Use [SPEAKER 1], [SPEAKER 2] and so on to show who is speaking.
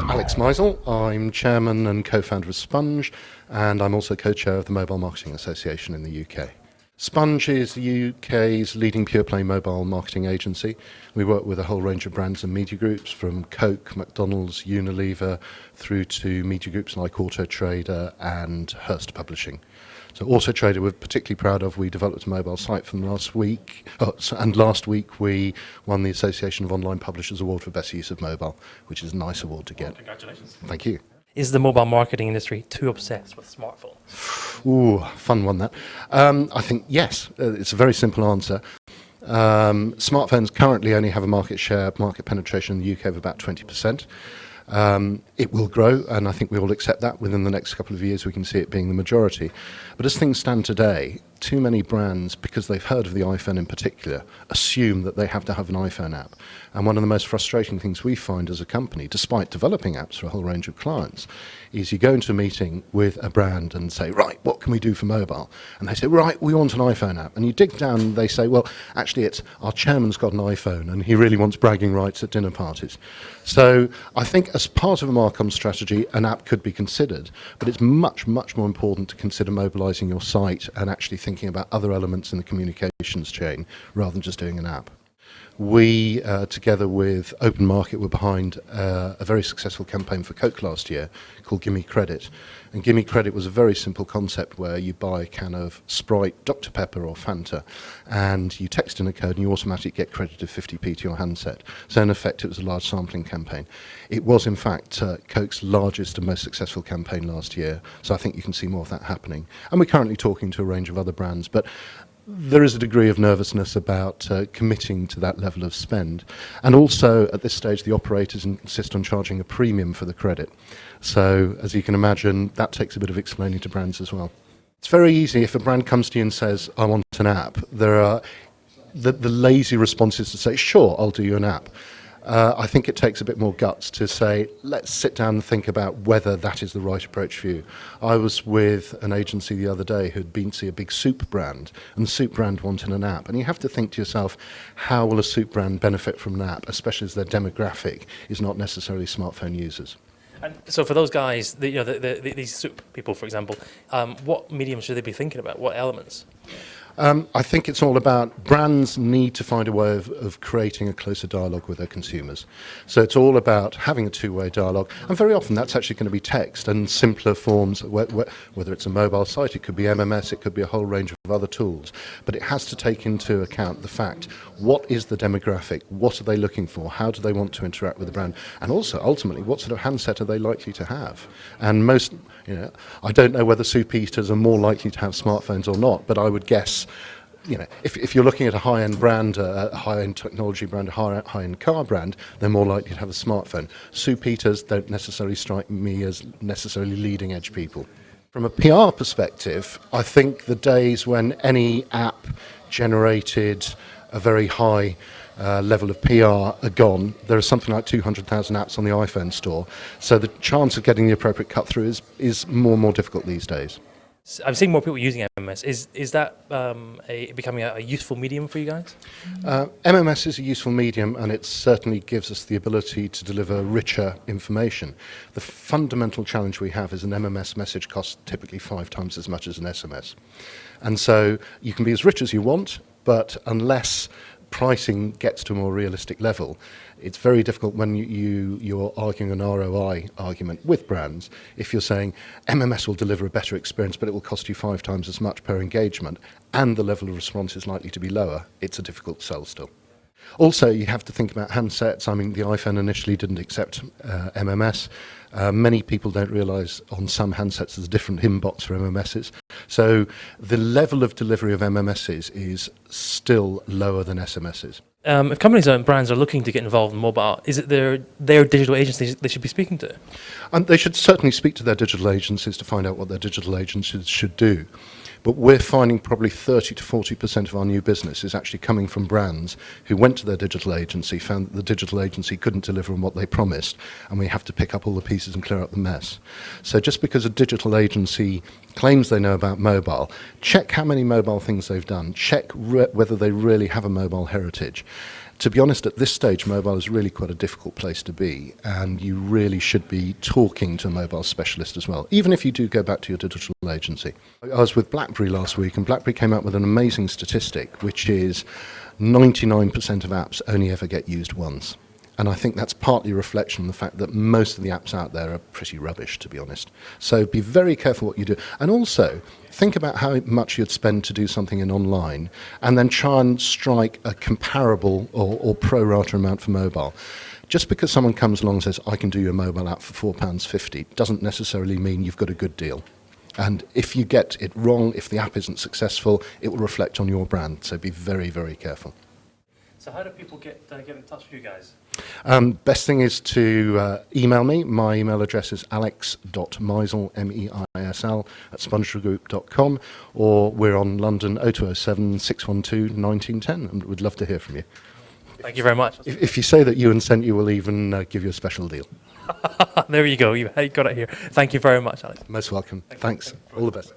[SPEAKER 1] Alex Meisl. I'm chairman and co-founder of Sponge, and I'm also co-chair of the Mobile Marketing Association in the UK. Sponge is the UK's leading pure-play mobile marketing agency. We work with a whole range of brands and media groups, from Coke, McDonald's, Unilever, through to media groups like Auto Trader and Hearst Publishing. So Auto Trader we're particularly proud of. We developed a mobile site from last week, and last week we won the Association of Online Publishers Award for Best Use of Mobile, which is a nice award to get.
[SPEAKER 2] Congratulations.
[SPEAKER 1] Thank you.
[SPEAKER 2] Is the mobile marketing industry too obsessed with smartphones?
[SPEAKER 1] Ooh, fun one that. I think yes, it's a very simple answer. Smartphones currently only have a market penetration in the UK of about 20%. It will grow, and I think we all accept that. Within the next couple of years we can see it being the majority. But as things stand today, too many brands, because they've heard of the iPhone in particular, assume that they have to have an iPhone app. And one of the most frustrating things we find as a company, despite developing apps for a whole range of clients, is you go into a meeting with a brand and say, right, what can we do for mobile? And they say, right, we want an iPhone app. And you dig down and they say, well, actually it's our chairman's got an iPhone and he really wants bragging rights at dinner parties. So I think as part of a Marcom strategy, an app could be considered, but it's much, much more important to consider mobilizing your site and actually thinking about other elements in the communications chain rather than just doing an app. We, together with OpenMarket, were behind a very successful campaign for Coke last year called Gimme Credit. And Gimme Credit was a very simple concept where you buy a can of Sprite, Dr Pepper or Fanta, and you text in a code and you automatically get credited 50p to your handset. So in effect it was a large sampling campaign. It was in fact Coke's largest and most successful campaign last year, so I think you can see more of that happening. And we're currently talking to a range of other brands, but there is a degree of nervousness about committing to that level of spend. And also, at this stage, the operators insist on charging a premium for the credit. So, as you can imagine, that takes a bit of explaining to brands as well. It's very easy if a brand comes to you and says, I want an app. There are the lazy response is to say, sure, I'll do you an app. I think it takes a bit more guts to say, let's sit down and think about whether that is the right approach for you. I was with an agency the other day who'd been to see a big soup brand, and the soup brand wanted an app. And you have to think to yourself, how will a soup brand benefit from an app, especially as their demographic is not necessarily smartphone users?
[SPEAKER 2] And so for those guys, these soup people, for example, what medium should they be thinking about? What elements?
[SPEAKER 1] I think it's all about brands need to find a way of creating a closer dialogue with their consumers. So it's all about having a two-way dialogue, and very often that's actually going to be text and simpler forms, whether it's a mobile site, it could be MMS, it could be a whole range of other tools. But it has to take into account the fact, what is the demographic, what are they looking for, how do they want to interact with the brand, and also ultimately what sort of handset are they likely to have. And most, I don't know whether soup eaters are more likely to have smartphones or not, but I would guess, if you're looking at a high-end brand, a high-end technology brand, a high-end car brand, they're more likely to have a smartphone. Soup eaters don't necessarily strike me as necessarily leading-edge people. From a PR perspective, I think the days when any app generated a very high level of PR are gone. There are something like 200,000 apps on the iPhone store, so the chance of getting the appropriate cut-through is more and more difficult these days.
[SPEAKER 2] I'm seeing more people using MMS. Is that becoming a useful medium for you guys?
[SPEAKER 1] MMS is a useful medium, and it certainly gives us the ability to deliver richer information. The fundamental challenge we have is an MMS message costs typically 5 times as much as an SMS. And so you can be as rich as you want, but unless pricing gets to a more realistic level, it's very difficult when you're arguing an ROI argument with brands. If you're saying MMS will deliver a better experience, but it will cost you 5 times as much per engagement, and the level of response is likely to be lower, it's a difficult sell still. Also, you have to think about handsets. I mean, the iPhone initially didn't accept MMS. Many people don't realise on some handsets there's a different inbox for MMSs. So the level of delivery of MMSs is still lower than SMSs.
[SPEAKER 2] If companies and brands are looking to get involved in mobile, is it their digital agencies they should be speaking to?
[SPEAKER 1] And they should certainly speak to their digital agencies to find out what their digital agencies should do. But we're finding probably 30 to 40% of our new business is actually coming from brands who went to their digital agency, found that the digital agency couldn't deliver on what they promised, and we have to pick up all the pieces and clear up the mess. So just because a digital agency claims they know about mobile, check how many mobile things they've done, check whether they really have a mobile heritage. To be honest, at this stage, mobile is really quite a difficult place to be, and you really should be talking to a mobile specialist as well, even if you do go back to your digital agency. I was with BlackBerry last week, and BlackBerry came out with an amazing statistic, which is 99% of apps only ever get used once. And I think that's partly a reflection on the fact that most of the apps out there are pretty rubbish, to be honest. So be very careful what you do. And also, think about how much you'd spend to do something in online, and then try and strike a comparable or pro rata amount for mobile. Just because someone comes along and says, I can do your mobile app for £4.50, doesn't necessarily mean you've got a good deal. And if you get it wrong, if the app isn't successful, it will reflect on your brand. So be very, very careful.
[SPEAKER 2] So how do people get in touch with you guys?
[SPEAKER 1] Best thing is to email me. My email address is alex.meisl, M-E-I-S-L, at spongegroup.com, or we're on London 0207 612 1910, and we'd love to hear from you.
[SPEAKER 2] Thank you very much.
[SPEAKER 1] If you say that Ewan sent you, we'll even give you a special deal.
[SPEAKER 2] There you go. You got it here. Thank you very much, Alex.
[SPEAKER 1] Most welcome. Thanks. All the best.